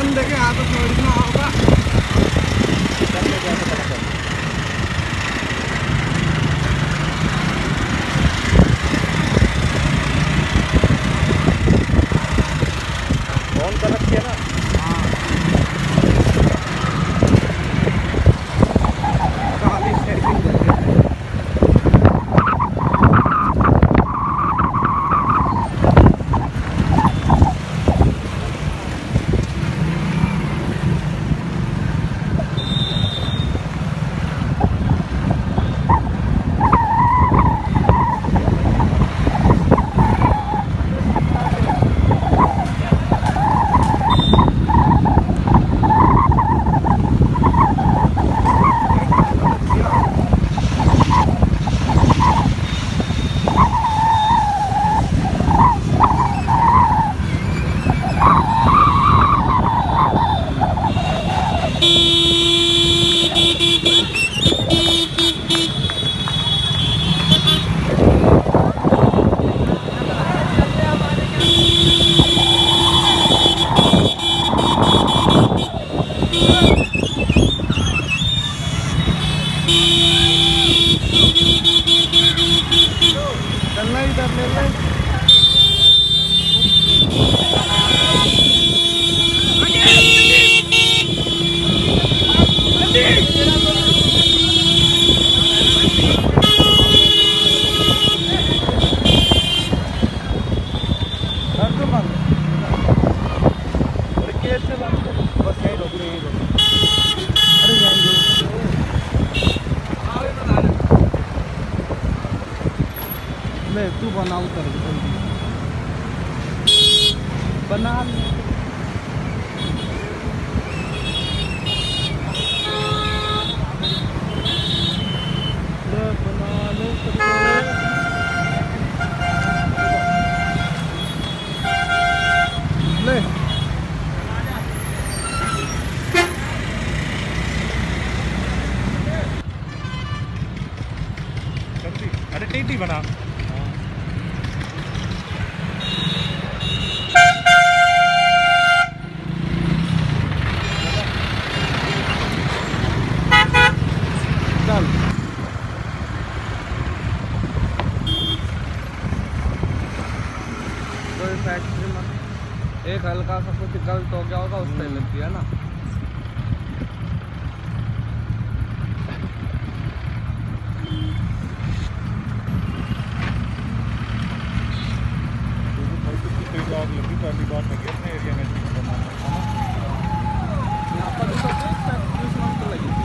बंदे के हाथ में छोड़ना होगा। फोन कर रखी है ना। तू बना उतर बना ले अरे टीटी बना फैक्ट्री में एक हल्का सा कुछ गलत हो गया होगा उससे लगती है ना। पहली बार लगी अपने एरिया में यहाँ पर तो लगी थी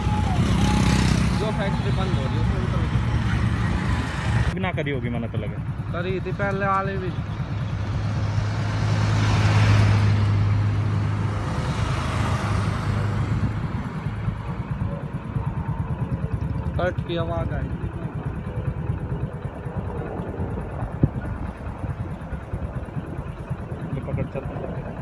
जो फैक्ट्री बंद हो रही है उसमें तो लगी बिना करी होगी मैंने तो लगे करी थी पहले वाले भी। कट की आवाज आई पकड़ चलते